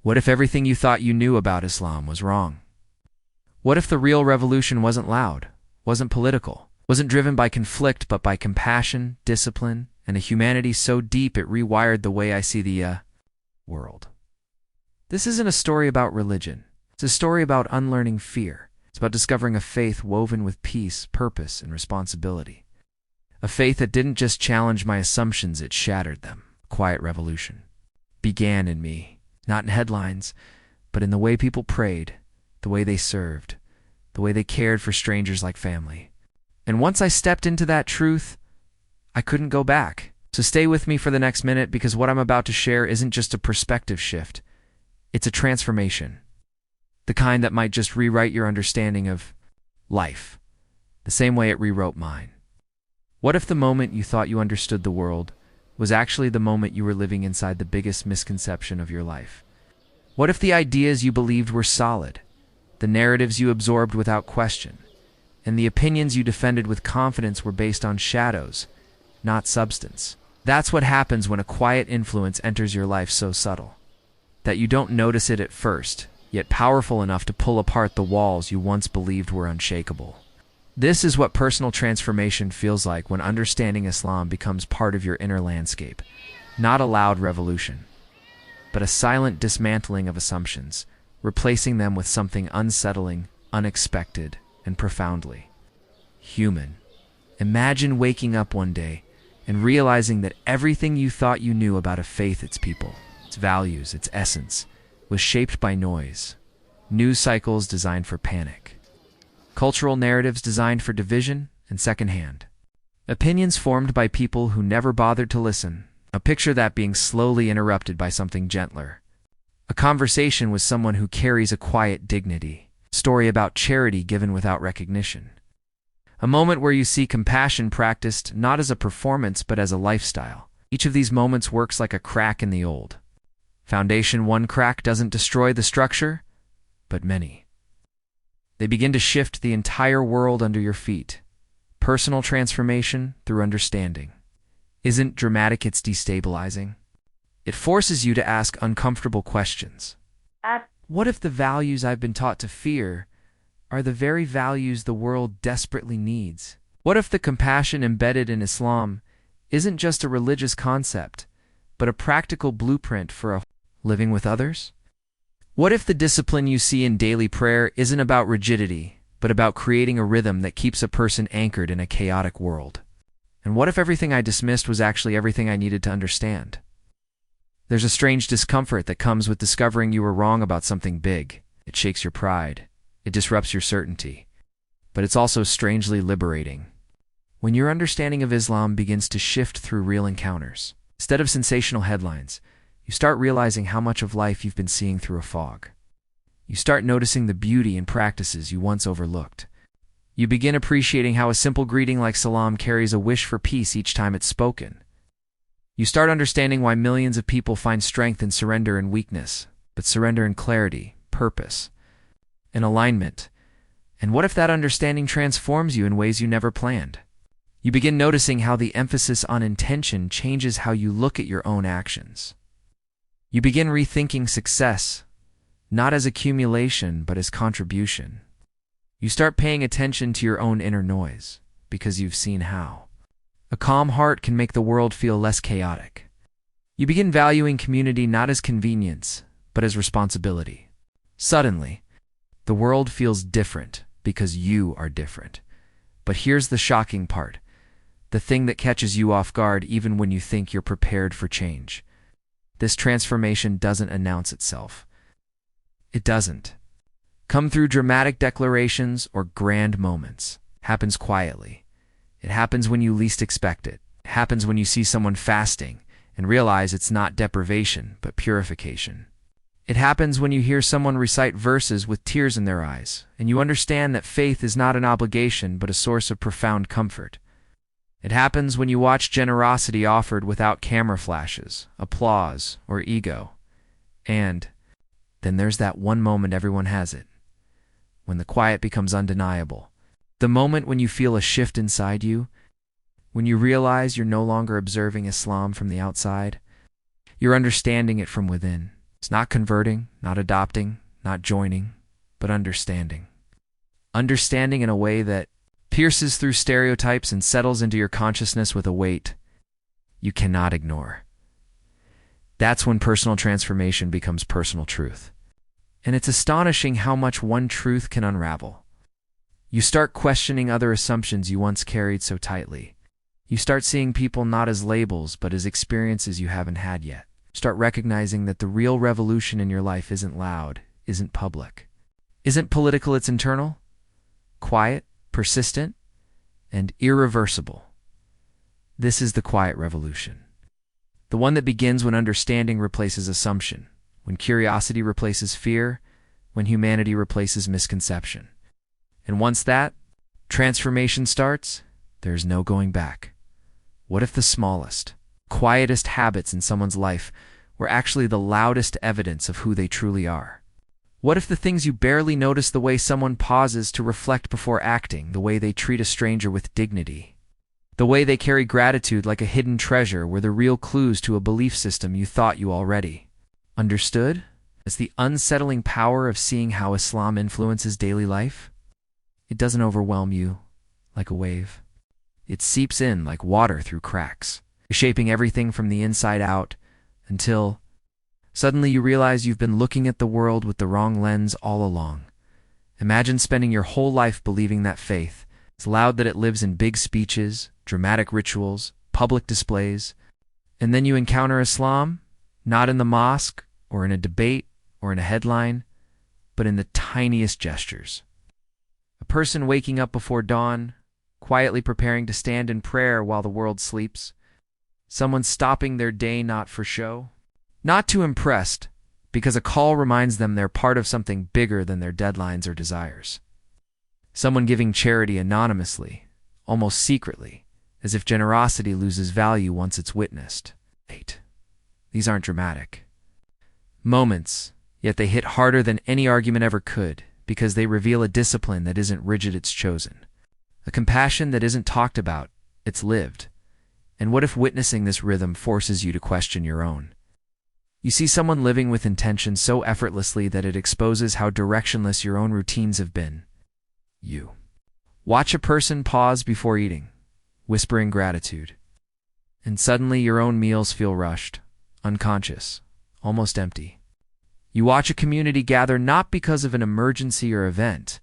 What if everything you thought you knew about Islam was wrong? What if the real revolution wasn't loud, wasn't political, wasn't driven by conflict but by compassion, discipline, and a humanity so deep it rewired the way I see the world? This isn't a story about religion. It's a story about unlearning fear. It's about discovering a faith woven with peace, purpose, and responsibility. A faith that didn't just challenge my assumptions, it shattered them. A quiet revolution began in me, not in headlines, but in the way people prayed, the way they served, the way they cared for strangers like family. And once I stepped into that truth, I couldn't go back. So stay with me for the next minute, because what I'm about to share isn't just a perspective shift. It's a transformation. The kind that might just rewrite your understanding of life, the same way it rewrote mine. What if the moment you thought you understood the world was actually the moment you were living inside the biggest misconception of your life? What if the ideas you believed were solid, the narratives you absorbed without question, and the opinions you defended with confidence were based on shadows, not substance? That's what happens when a quiet influence enters your life so subtle that you don't notice it at first, yet powerful enough to pull apart the walls you once believed were unshakable. This is what personal transformation feels like when understanding Islam becomes part of your inner landscape. Not a loud revolution, but a silent dismantling of assumptions, replacing them with something unsettling, unexpected, and profoundly human. Imagine waking up one day and realizing that everything you thought you knew about a faith, its people, its values, its essence, was shaped by noise. News cycles designed for panic. Cultural narratives designed for division and secondhand. Opinions formed by people who never bothered to listen. A picture that being slowly interrupted by something gentler. A conversation with someone who carries a quiet dignity. Story about charity given without recognition. A moment where you see compassion practiced not as a performance but as a lifestyle. Each of these moments works like a crack in the old foundation. One crack doesn't destroy the structure, but many. They begin to shift the entire world under your feet. Personal transformation through understanding isn't dramatic, it's destabilizing. It forces you to ask uncomfortable questions. What if the values I've been taught to fear are the very values the world desperately needs? What if the compassion embedded in Islam isn't just a religious concept, but a practical blueprint for living with others? What if the discipline you see in daily prayer isn't about rigidity, but about creating a rhythm that keeps a person anchored in a chaotic world? And what if everything I dismissed was actually everything I needed to understand? There's a strange discomfort that comes with discovering you were wrong about something big. It shakes your pride. It disrupts your certainty. But it's also strangely liberating. When your understanding of Islam begins to shift through real encounters, instead of sensational headlines, you start realizing how much of life you've been seeing through a fog. You start noticing the beauty in practices you once overlooked. You begin appreciating how a simple greeting like salam carries a wish for peace each time it's spoken. You start understanding why millions of people find strength in surrender and weakness, but surrender in clarity, purpose, and alignment. And what if that understanding transforms you in ways you never planned? You begin noticing how the emphasis on intention changes how you look at your own actions. You begin rethinking success, not as accumulation, but as contribution. You start paying attention to your own inner noise, because you've seen how a calm heart can make the world feel less chaotic. You begin valuing community not as convenience, but as responsibility. Suddenly, the world feels different because you are different. But here's the shocking part, the thing that catches you off guard even when you think you're prepared for change. This transformation doesn't announce itself. It doesn't come through dramatic declarations or grand moments. It happens quietly. It happens when you least expect it. It happens when you see someone fasting and realize it's not deprivation, but purification. It happens when you hear someone recite verses with tears in their eyes, and you understand that faith is not an obligation, but a source of profound comfort. It happens when you watch generosity offered without camera flashes, applause, or ego. And then there's that one moment everyone has it, when the quiet becomes undeniable. The moment when you feel a shift inside you, when you realize you're no longer observing Islam from the outside, you're understanding it from within. It's not converting, not adopting, not joining, but understanding. Understanding in a way that pierces through stereotypes and settles into your consciousness with a weight you cannot ignore. That's when personal transformation becomes personal truth. And it's astonishing how much one truth can unravel. You start questioning other assumptions you once carried so tightly. You start seeing people not as labels, but as experiences you haven't had yet. Start recognizing that the real revolution in your life isn't loud, isn't public, isn't political, it's internal, quiet, persistent, and irreversible. This is the quiet revolution. The one that begins when understanding replaces assumption, when curiosity replaces fear, when humanity replaces misconception. And once that transformation starts, there's no going back. What if the smallest, quietest habits in someone's life were actually the loudest evidence of who they truly are? What if the things you barely notice, the way someone pauses to reflect before acting, the way they treat a stranger with dignity, the way they carry gratitude like a hidden treasure, were the real clues to a belief system you thought you already understood? It's the unsettling power of seeing how Islam influences daily life. It doesn't overwhelm you like a wave. It seeps in like water through cracks, shaping everything from the inside out until suddenly you realize you've been looking at the world with the wrong lens all along. Imagine spending your whole life believing that faith is loud, that it lives in big speeches, dramatic rituals, public displays, and then you encounter Islam, not in the mosque or in a debate or in a headline, but in the tiniest gestures. A person waking up before dawn, quietly preparing to stand in prayer while the world sleeps. Someone stopping their day not for show, not too impressed, because a call reminds them they're part of something bigger than their deadlines or desires. Someone giving charity anonymously, almost secretly, as if generosity loses value once it's witnessed. These aren't dramatic moments, yet they hit harder than any argument ever could, because they reveal a discipline that isn't rigid, it's chosen. A compassion that isn't talked about, it's lived. And what if witnessing this rhythm forces you to question your own? You see someone living with intention so effortlessly that it exposes how directionless your own routines have been. You watch a person pause before eating, whispering gratitude, and suddenly your own meals feel rushed, unconscious, almost empty. You watch a community gather not because of an emergency or event,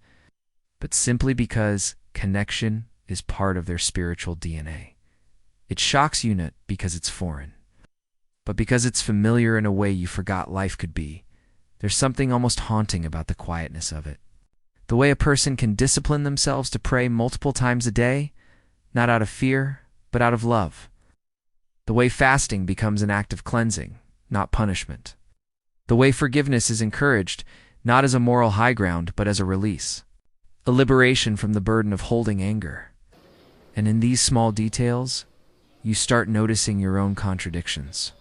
but simply because connection is part of their spiritual DNA. It shocks you not because it's foreign, but because it's familiar in a way you forgot life could be. There's something almost haunting about the quietness of it. The way a person can discipline themselves to pray multiple times a day, not out of fear, but out of love. The way fasting becomes an act of cleansing, not punishment. The way forgiveness is encouraged, not as a moral high ground, but as a release. A liberation from the burden of holding anger. And in these small details, you start noticing your own contradictions.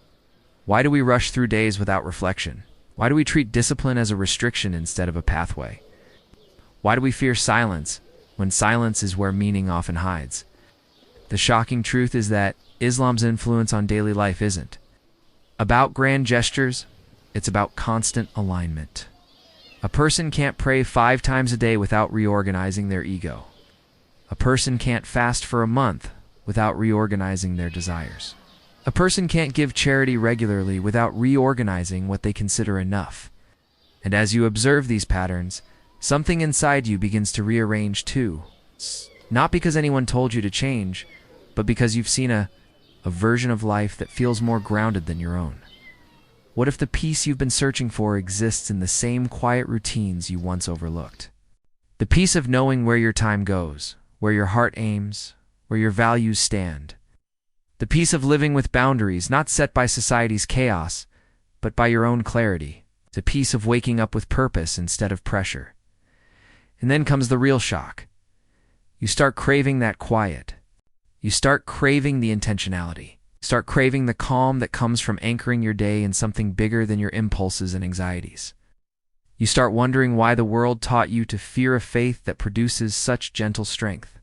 Why do we rush through days without reflection? Why do we treat discipline as a restriction instead of a pathway? Why do we fear silence when silence is where meaning often hides? The shocking truth is that Islam's influence on daily life isn't about grand gestures, it's about constant alignment. A person can't pray 5 times a day without reorganizing their ego. A person can't fast for a month without reorganizing their desires. A person can't give charity regularly without reorganizing what they consider enough. And as you observe these patterns, something inside you begins to rearrange too. Not because anyone told you to change, but because you've seen a version of life that feels more grounded than your own. What if the peace you've been searching for exists in the same quiet routines you once overlooked? The peace of knowing where your time goes, where your heart aims, where your values stand. The peace of living with boundaries not set by society's chaos, but by your own clarity. The peace of waking up with purpose instead of pressure. And then comes the real shock. You start craving that quiet. You start craving the intentionality. Start craving the calm that comes from anchoring your day in something bigger than your impulses and anxieties. You start wondering why the world taught you to fear a faith that produces such gentle strength.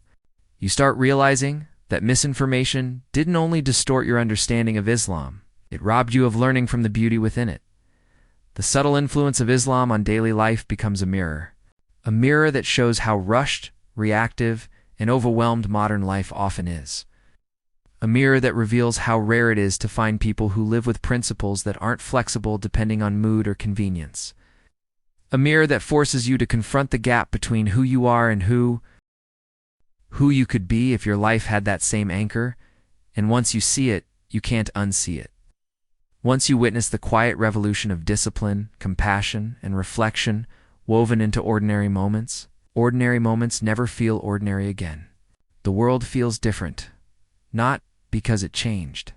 You start realizing that misinformation didn't only distort your understanding of Islam, it robbed you of learning from the beauty within it. The subtle influence of Islam on daily life becomes a mirror that shows how rushed, reactive, and overwhelmed modern life often is. A mirror that reveals how rare it is to find people who live with principles that aren't flexible depending on mood or convenience. A mirror that forces you to confront the gap between who you are and who you could be if your life had that same anchor, and once you see it, you can't unsee it. Once you witness the quiet revolution of discipline, compassion, and reflection woven into ordinary moments never feel ordinary again. The world feels different, not because it changed,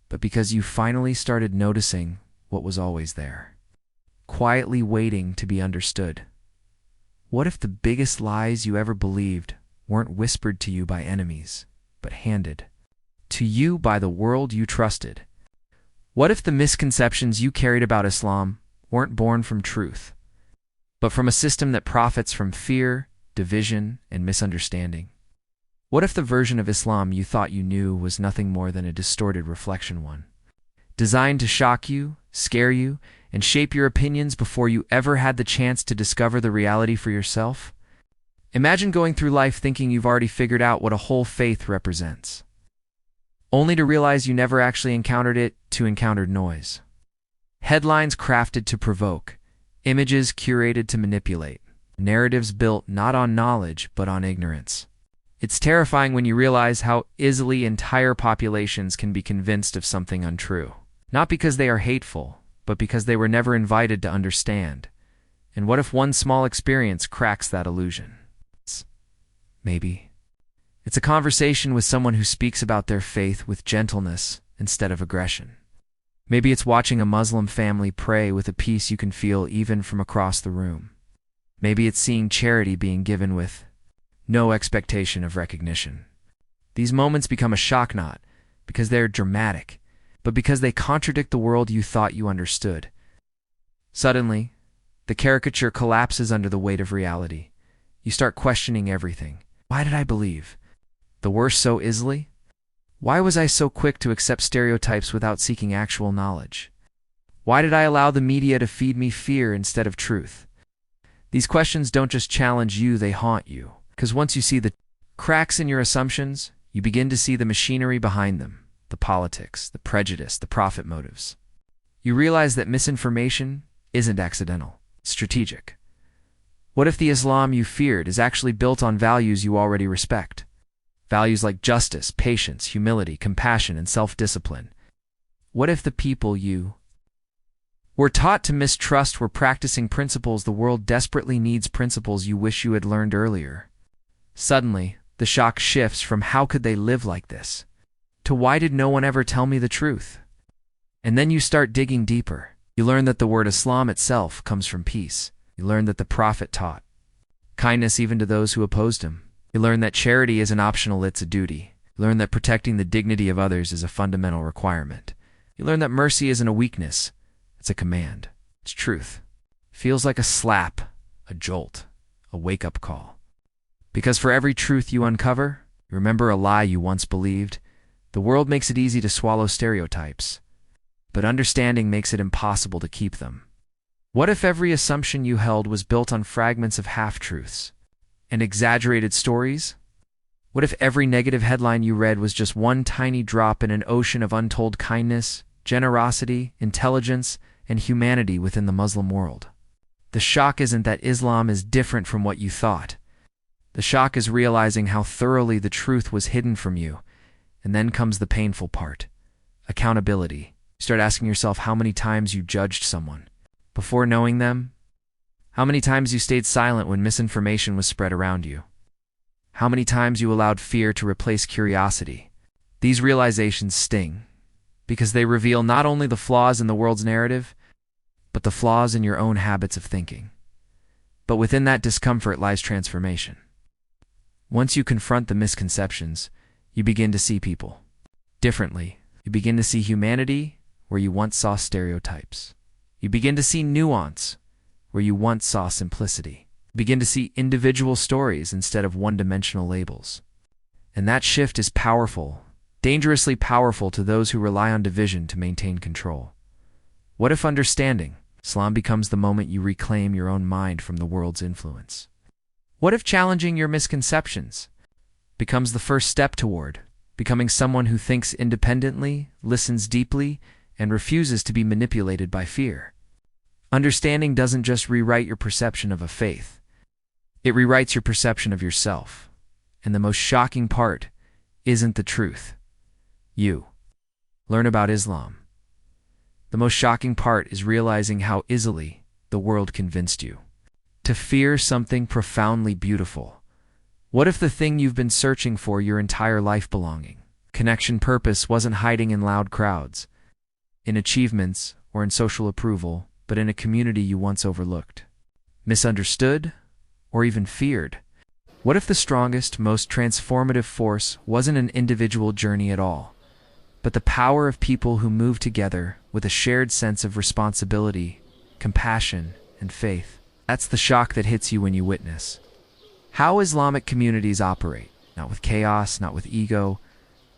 but because you finally started noticing what was always there, quietly waiting to be understood. What if the biggest lies you ever believed weren't whispered to you by enemies, but handed to you by the world you trusted? What if the misconceptions you carried about Islam weren't born from truth, but from a system that profits from fear, division, and misunderstanding? What if the version of Islam you thought you knew was nothing more than a distorted reflection one, designed to shock you, scare you, and shape your opinions before you ever had the chance to discover the reality for yourself? Imagine going through life thinking you've already figured out what a whole faith represents, only to realize you never actually encountered it to encounter noise. Headlines crafted to provoke, images curated to manipulate, narratives built not on knowledge but on ignorance. It's terrifying when you realize how easily entire populations can be convinced of something untrue, not because they are hateful, but because they were never invited to understand. And what if one small experience cracks that illusion? Maybe it's a conversation with someone who speaks about their faith with gentleness instead of aggression. Maybe it's watching a Muslim family pray with a peace you can feel even from across the room. Maybe it's seeing charity being given with no expectation of recognition. These moments become a shock not because they're dramatic, but because they contradict the world you thought you understood. Suddenly, the caricature collapses under the weight of reality. You start questioning everything. Why did I believe the worst so easily? Why was I so quick to accept stereotypes without seeking actual knowledge? Why did I allow the media to feed me fear instead of truth? These questions don't just challenge you, they haunt you. Because once you see the cracks in your assumptions, you begin to see the machinery behind them, the politics, the prejudice, the profit motives. You realize that misinformation isn't accidental, it's strategic. What if the Islam you feared is actually built on values you already respect? Values like justice, patience, humility, compassion, and self-discipline. What if the people you were taught to mistrust were practicing principles the world desperately needs, principles you wish you had learned earlier? Suddenly, the shock shifts from how could they live like this to why did no one ever tell me the truth? And then you start digging deeper. You learn that the word Islam itself comes from peace. You learn that the Prophet taught kindness even to those who opposed him. You learn that charity isn't optional, it's a duty. You learn that protecting the dignity of others is a fundamental requirement. You learn that mercy isn't a weakness, it's a command. It's truth. It feels like a slap, a jolt, a wake-up call. Because for every truth you uncover, you remember a lie you once believed. The world makes it easy to swallow stereotypes, but understanding makes it impossible to keep them. What if every assumption you held was built on fragments of half-truths and exaggerated stories? What if every negative headline you read was just one tiny drop in an ocean of untold kindness, generosity, intelligence, and humanity within the Muslim world? The shock isn't that Islam is different from what you thought. The shock is realizing how thoroughly the truth was hidden from you. And then comes the painful part. Accountability. You start asking yourself how many times you judged someone before knowing them. How many times you stayed silent when misinformation was spread around you. How many times you allowed fear to replace curiosity. These realizations sting because they reveal not only the flaws in the world's narrative, but the flaws in your own habits of thinking. But within that discomfort lies transformation. Once you confront the misconceptions, you begin to see people differently. You begin to see humanity where you once saw stereotypes. You begin to see nuance where you once saw simplicity. You begin to see individual stories instead of one-dimensional labels. And that shift is powerful, dangerously powerful to those who rely on division to maintain control. What if understanding Islam becomes the moment you reclaim your own mind from the world's influence. What if challenging your misconceptions becomes the first step toward becoming someone who thinks independently, listens deeply, and refuses to be manipulated by fear? Understanding doesn't just rewrite your perception of a faith. It rewrites your perception of yourself. And the most shocking part isn't the truth. You learn about Islam. The most shocking part is realizing how easily the world convinced you to fear something profoundly beautiful. What if the thing you've been searching for your entire life, belonging, connection, purpose, wasn't hiding in loud crowds, in achievements, or in social approval, but in a community you once overlooked, misunderstood, or even feared? What if the strongest, most transformative force wasn't an individual journey at all, but the power of people who move together with a shared sense of responsibility, compassion, and faith? That's the shock that hits you when you witness how Islamic communities operate, not with chaos, not with ego,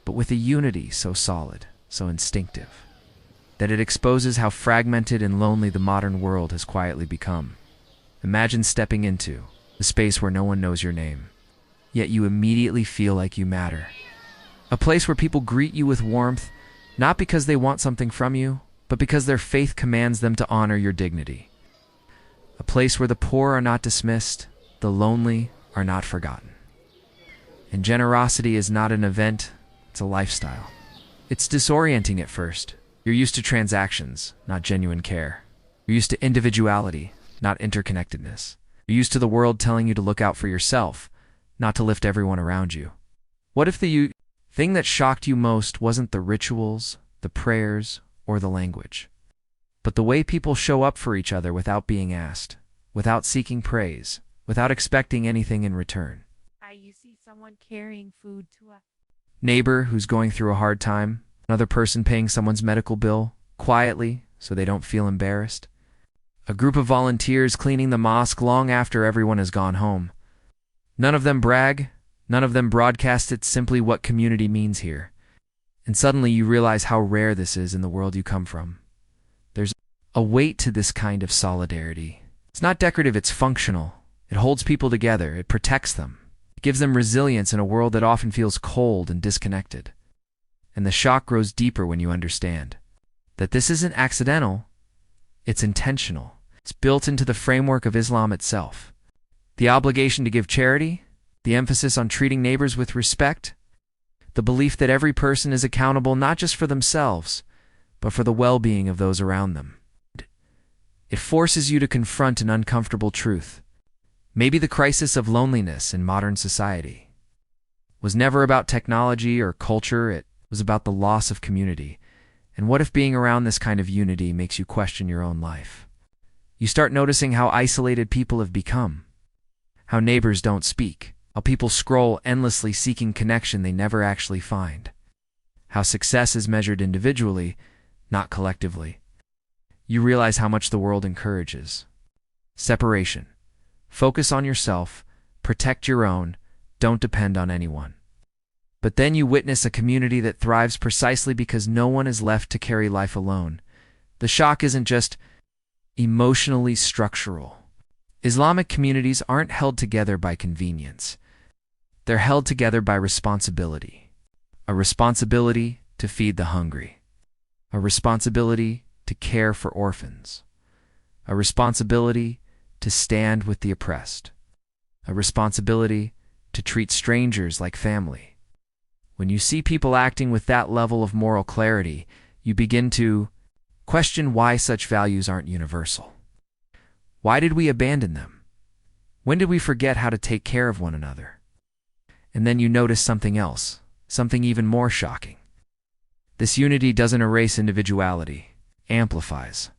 but with a unity so solid, so instinctive, that it exposes how fragmented and lonely the modern world has quietly become. Imagine stepping into a space where no one knows your name, yet you immediately feel like you matter. A place where people greet you with warmth, not because they want something from you, but because their faith commands them to honor your dignity. A place where the poor are not dismissed, the lonely are not forgotten. And generosity is not an event, it's a lifestyle. It's disorienting at first. You're used to transactions, not genuine care. You're used to individuality, not interconnectedness. You're used to the world telling you to look out for yourself, not to lift everyone around you. What if the thing that shocked you most wasn't the rituals, the prayers, or the language, but the way people show up for each other without being asked, without seeking praise, without expecting anything in return? You see someone carrying food to a Neighbor who's going through a hard time, another person paying someone's medical bill, quietly so they don't feel embarrassed. A group of volunteers cleaning the mosque long after everyone has gone home. None of them brag, none of them broadcast it, simply what community means here. And suddenly you realize how rare this is in the world you come from. There's a weight to this kind of solidarity. It's not decorative, it's functional. It holds people together, it protects them. It gives them resilience in a world that often feels cold and disconnected. And the shock grows deeper when you understand that this isn't accidental, it's intentional. It's built into the framework of Islam itself. The obligation to give charity, the emphasis on treating neighbors with respect, the belief that every person is accountable not just for themselves, but for the well-being of those around them. It forces you to confront an uncomfortable truth. Maybe the crisis of loneliness in modern society was never about technology or culture, it was about the loss of community. And what if being around this kind of unity makes you question your own life? You start noticing how isolated people have become, how neighbors don't speak, how people scroll endlessly seeking connection they never actually find, how success is measured individually, not collectively. You realize how much the world encourages separation. Focus on yourself, protect your own, don't depend on anyone. But then you witness a community that thrives precisely because no one is left to carry life alone. The shock isn't just emotionally structural. Islamic communities aren't held together by convenience. They're held together by responsibility. A responsibility to feed the hungry. A responsibility to care for orphans. A responsibility to stand with the oppressed. A responsibility to treat strangers like family. When you see people acting with that level of moral clarity, you begin to question why such values aren't universal. Why did we abandon them? When did we forget how to take care of one another? And then you notice something else, something even more shocking. This unity doesn't erase individuality, amplifies.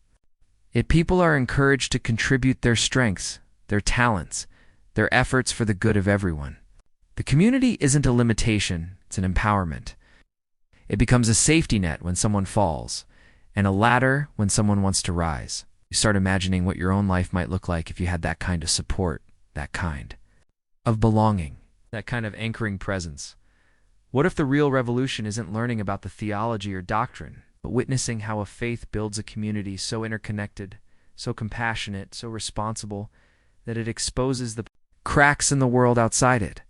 People are encouraged to contribute their strengths, their talents, their efforts for the good of everyone. The community isn't a limitation, it's an empowerment. It becomes a safety net when someone falls, and a ladder when someone wants to rise. You start imagining what your own life might look like if you had that kind of support, that kind of belonging, that kind of anchoring presence. What if the real revolution isn't learning about the theology or doctrine, but witnessing how a faith builds a community so interconnected, so compassionate, so responsible, that it exposes the cracks in the world outside it?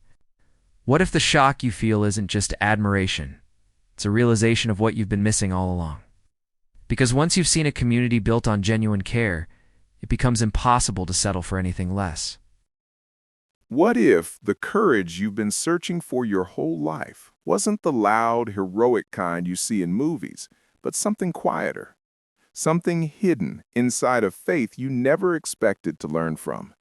What if the shock you feel isn't just admiration? It's a realization of what you've been missing all along. Because once you've seen a community built on genuine care, it becomes impossible to settle for anything less. What if the courage you've been searching for your whole life wasn't the loud, heroic kind you see in movies, but something quieter, something hidden inside of faith you never expected to learn from?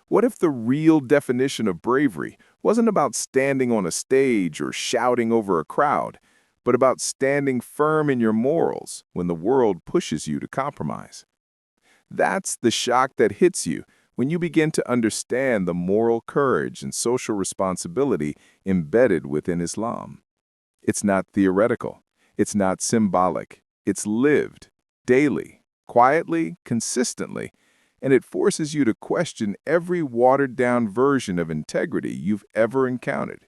What if the real definition of bravery wasn't about standing on a stage or shouting over a crowd, but about standing firm in your morals when the world pushes you to compromise? That's the shock that hits you when you begin to understand the moral courage and social responsibility embedded within Islam. It's not theoretical. It's not symbolic. It's lived, daily, quietly, consistently, and it forces you to question every watered-down version of integrity you've ever encountered.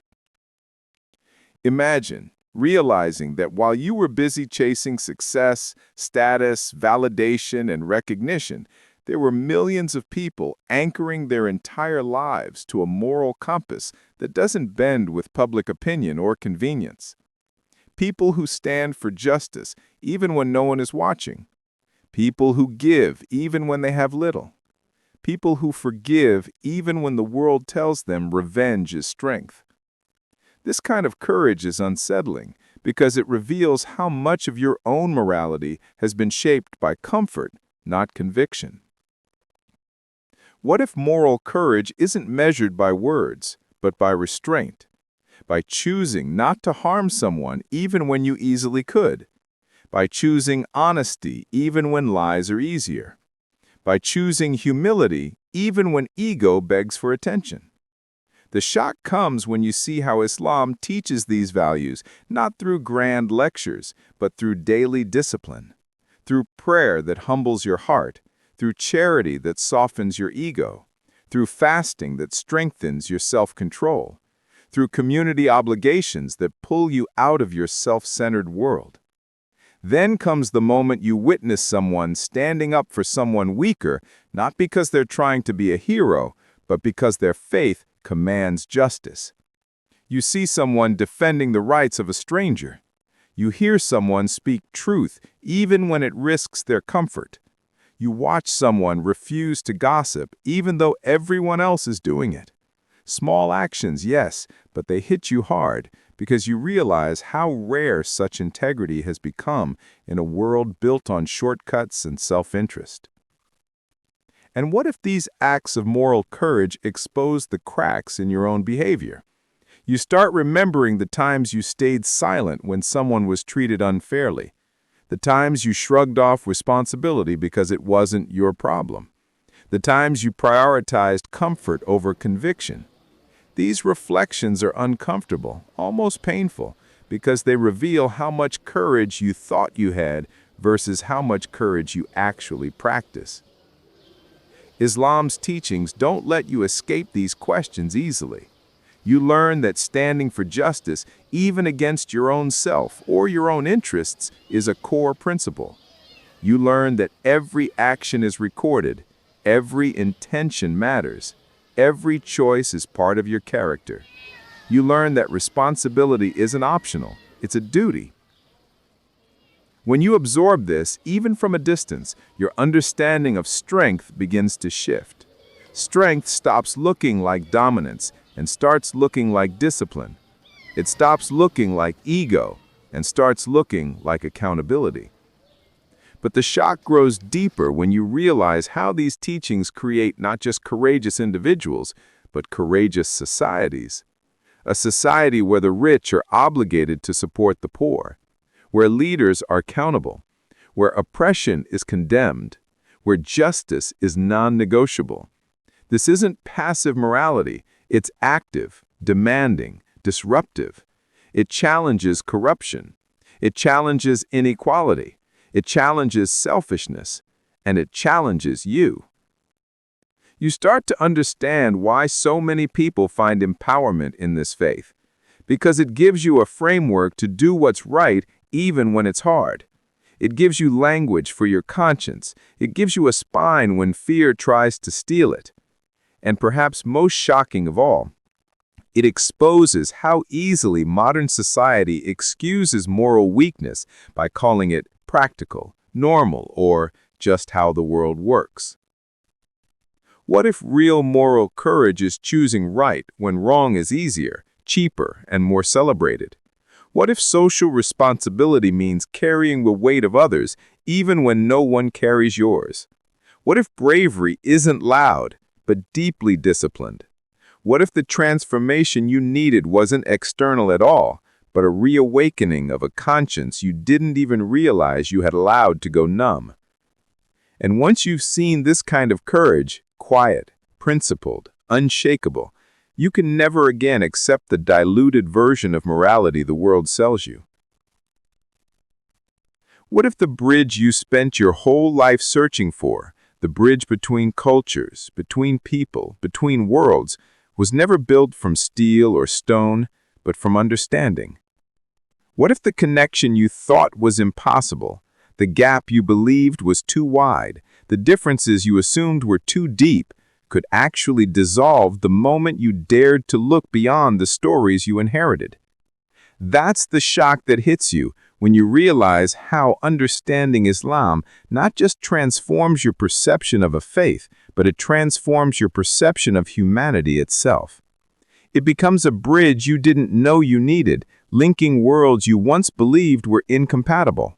Imagine realizing that while you were busy chasing success, status, validation, and recognition, there were millions of people anchoring their entire lives to a moral compass that doesn't bend with public opinion or convenience. People who stand for justice even when no one is watching. People who give even when they have little. People who forgive even when the world tells them revenge is strength. This kind of courage is unsettling because it reveals how much of your own morality has been shaped by comfort, not conviction. What if moral courage isn't measured by words, but by restraint? By choosing not to harm someone even when you easily could? By choosing honesty even when lies are easier? By choosing humility even when ego begs for attention? The shock comes when you see how Islam teaches these values not through grand lectures, but through daily discipline, through prayer that humbles your heart, through charity that softens your ego, through fasting that strengthens your self-control, through community obligations that pull you out of your self-centered world. Then comes the moment you witness someone standing up for someone weaker, not because they're trying to be a hero, but because their faith commands justice. You see someone defending the rights of a stranger. You hear someone speak truth even when it risks their comfort. You watch someone refuse to gossip even though everyone else is doing it. Small actions, yes, but they hit you hard because you realize how rare such integrity has become in a world built on shortcuts and self-interest. And what if these acts of moral courage expose the cracks in your own behavior? You start remembering the times you stayed silent when someone was treated unfairly, the times you shrugged off responsibility because it wasn't your problem, the times you prioritized comfort over conviction. These reflections are uncomfortable, almost painful, because they reveal how much courage you thought you had versus how much courage you actually practice. Islam's teachings don't let you escape these questions easily. You learn that standing for justice, even against your own self or your own interests, is a core principle. You learn that every action is recorded, every intention matters, every choice is part of your character. You learn that responsibility isn't optional, it's a duty. When you absorb this, even from a distance, your understanding of strength begins to shift. Strength stops looking like dominance and starts looking like discipline. It stops looking like ego and starts looking like accountability. But the shock grows deeper when you realize how these teachings create not just courageous individuals, but courageous societies. A society where the rich are obligated to support the poor, where leaders are accountable, where oppression is condemned, where justice is non-negotiable. This isn't passive morality, it's active, demanding, disruptive. It challenges corruption. It challenges inequality. It challenges selfishness. And it challenges you. You start to understand why so many people find empowerment in this faith, because it gives you a framework to do what's right even when it's hard. It gives you language for your conscience. It gives you a spine when fear tries to steal it. And perhaps most shocking of all, it exposes how easily modern society excuses moral weakness by calling it practical, normal, or just how the world works. What if real moral courage is choosing right when wrong is easier, cheaper, and more celebrated? What if social responsibility means carrying the weight of others even when no one carries yours? What if bravery isn't loud, but deeply disciplined? What if the transformation you needed wasn't external at all, but a reawakening of a conscience you didn't even realize you had allowed to go numb? And once you've seen this kind of courage, quiet, principled, unshakable, you can never again accept the diluted version of morality the world sells you. What if the bridge you spent your whole life searching for, the bridge between cultures, between people, between worlds, was never built from steel or stone, but from understanding? What if the connection you thought was impossible, the gap you believed was too wide, the differences you assumed were too deep, could actually dissolve the moment you dared to look beyond the stories you inherited? That's the shock that hits you when you realize how understanding Islam not just transforms your perception of a faith, but it transforms your perception of humanity itself. It becomes a bridge you didn't know you needed, linking worlds you once believed were incompatible.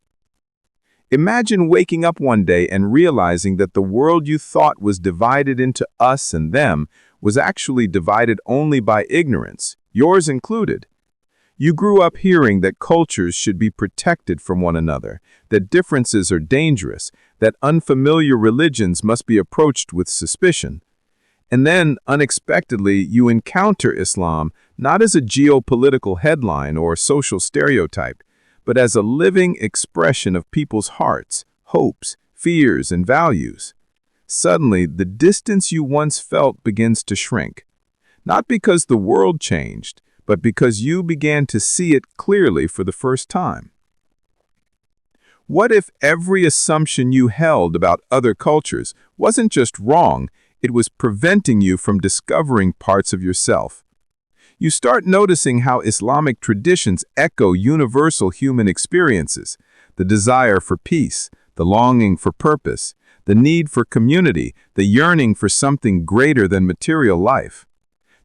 Imagine waking up one day and realizing that the world you thought was divided into us and them was actually divided only by ignorance, yours included. You grew up hearing that cultures should be protected from one another, that differences are dangerous, that unfamiliar religions must be approached with suspicion. And then, unexpectedly, you encounter Islam not as a geopolitical headline or social stereotype, but as a living expression of people's hearts, hopes, fears, and values. Suddenly, the distance you once felt begins to shrink. Not because the world changed, but because you began to see it clearly for the first time. What if every assumption you held about other cultures wasn't just wrong, it was preventing you from discovering parts of yourself? You start noticing how Islamic traditions echo universal human experiences: the desire for peace, the longing for purpose, the need for community, the yearning for something greater than material life.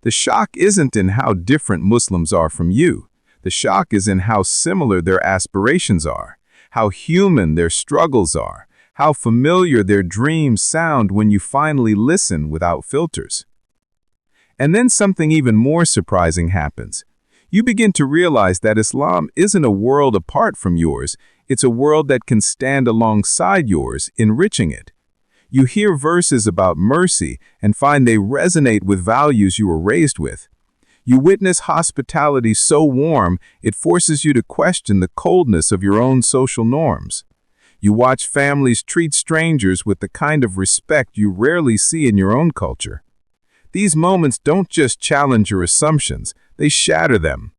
The shock isn't in how different Muslims are from you. The shock is in how similar their aspirations are, how human their struggles are, how familiar their dreams sound when you finally listen without filters. And then something even more surprising happens. You begin to realize that Islam isn't a world apart from yours, it's a world that can stand alongside yours, enriching it. You hear verses about mercy and find they resonate with values you were raised with. You witness hospitality so warm it forces you to question the coldness of your own social norms. You watch families treat strangers with the kind of respect you rarely see in your own culture. These moments don't just challenge your assumptions, they shatter them.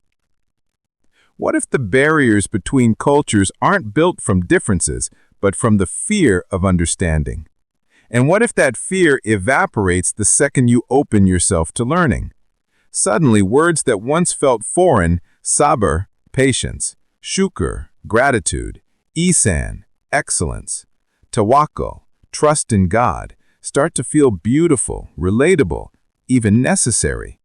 What if the barriers between cultures aren't built from differences, but from the fear of understanding? And what if that fear evaporates the second you open yourself to learning? Suddenly, words that once felt foreign, sabr, patience, shukr, gratitude, ihsan, excellence, tawakkul, trust in God, start to feel beautiful, relatable, even necessary.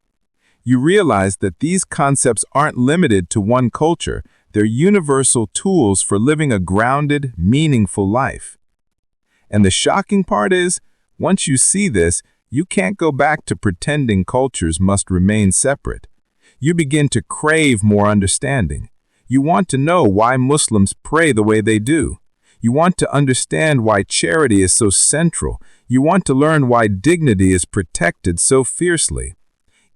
You realize that these concepts aren't limited to one culture, they're universal tools for living a grounded, meaningful life. And the shocking part is, once you see this, you can't go back to pretending cultures must remain separate. You begin to crave more understanding. You want to know why Muslims pray the way they do. You want to understand why charity is so central. You want to learn why dignity is protected so fiercely.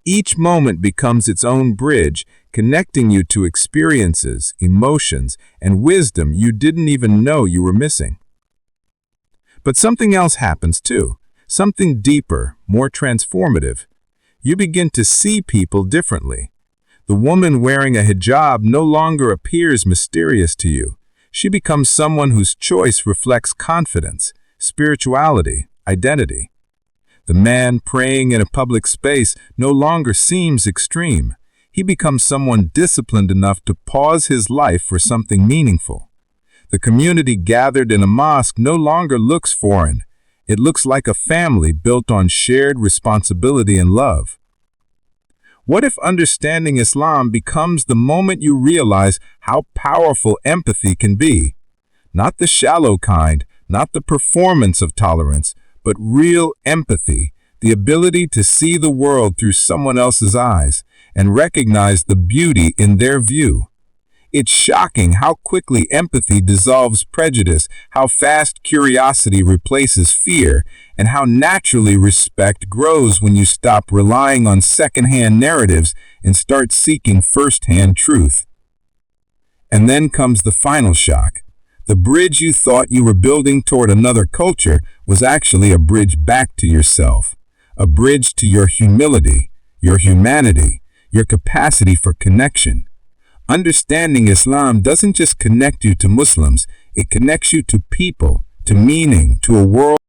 Each moment becomes its own bridge, connecting you to experiences, emotions, and wisdom you didn't even know you were missing. But something else happens too, something deeper, more transformative. You begin to see people differently. The woman wearing a hijab no longer appears mysterious to you. She becomes someone whose choice reflects confidence, spirituality, identity. The man praying in a public space no longer seems extreme. He becomes someone disciplined enough to pause his life for something meaningful. The community gathered in a mosque no longer looks foreign. It looks like a family built on shared responsibility and love. What if understanding Islam becomes the moment you realize how powerful empathy can be? Not the shallow kind, not the performance of tolerance, but real empathy, the ability to see the world through someone else's eyes and recognize the beauty in their view. It's shocking how quickly empathy dissolves prejudice, how fast curiosity replaces fear, and how naturally respect grows when you stop relying on second-hand narratives and start seeking first-hand truth. And then comes the final shock. The bridge you thought you were building toward another culture was actually a bridge back to yourself, a bridge to your humility, your humanity, your capacity for connection. Understanding Islam doesn't just connect you to Muslims, it connects you to people, to meaning, to a world